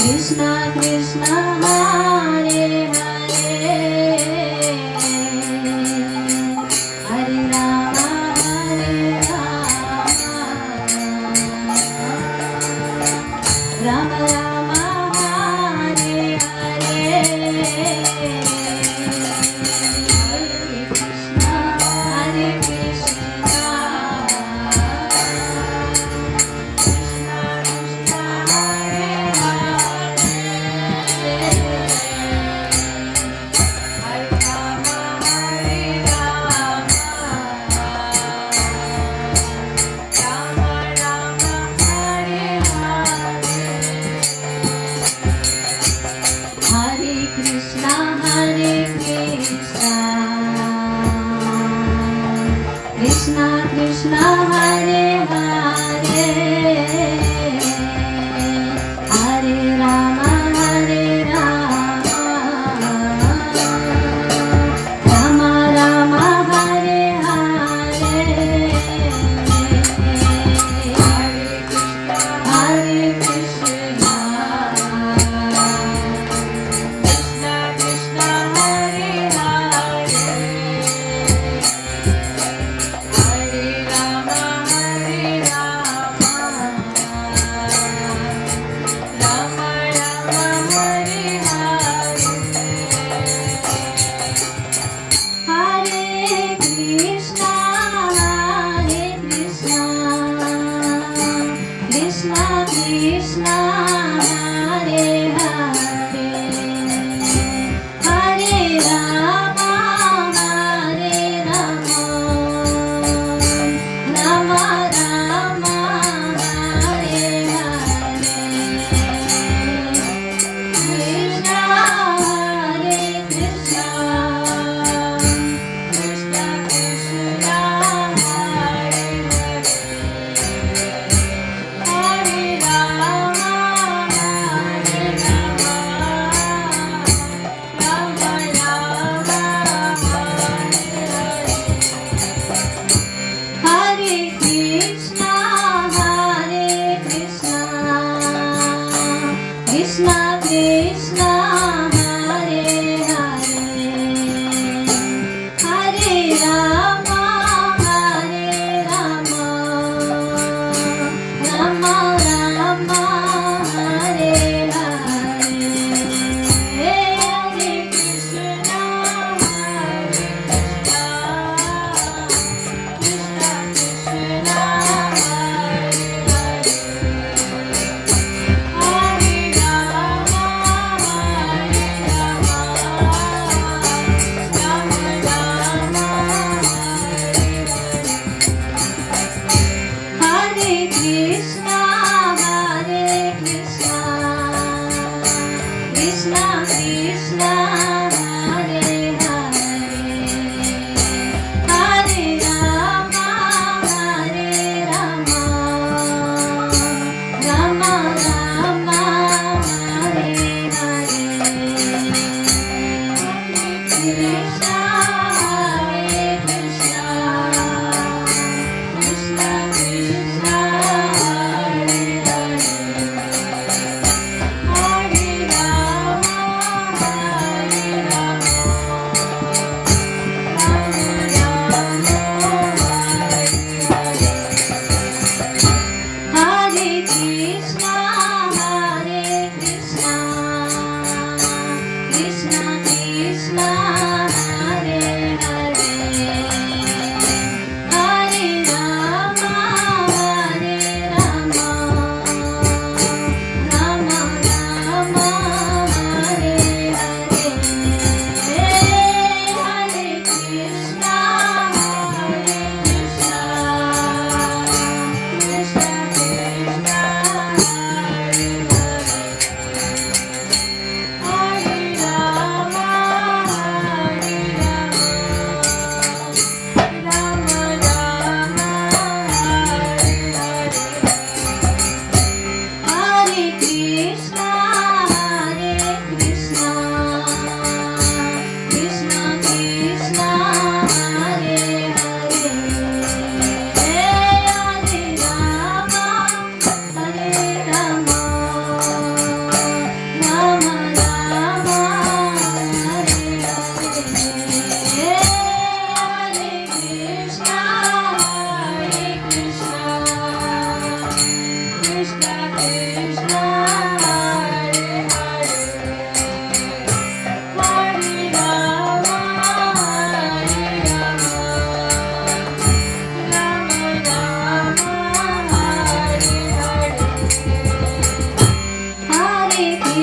Krishna Krishna Hare Hare Hare Rama Rama Rama Hare Hare Hare Krishna Hare Krishna Krishna Krishna Hare Hare Hare Rama Rama Rama Hare Hare Krishna Krishna Krishna Hare Hare Hare Rama Rama Rama Hare Hare Hare Krishna Krishna Krishna Hare Hare Hare Rama Rama Rama Hare Hare Krishna Krishna Krishna Hare Hare Hare Rama Rama Rama Hare Hare Krishna Hare Krishna Krishna Krishna Hare Hare Rama Rama Rama Hare Krishna Krishna Krishna Hare Hare Hare Rama Rama Rama Hare Hare Hare Krishna Krishna Krishna Hare Hare Rama Rama Hare Krishna Krishna Krishna Hare Hare Hare Rama Rama Rama Hare Hare Krishna Krishna Krishna Hare Hare Hare Rama Krishna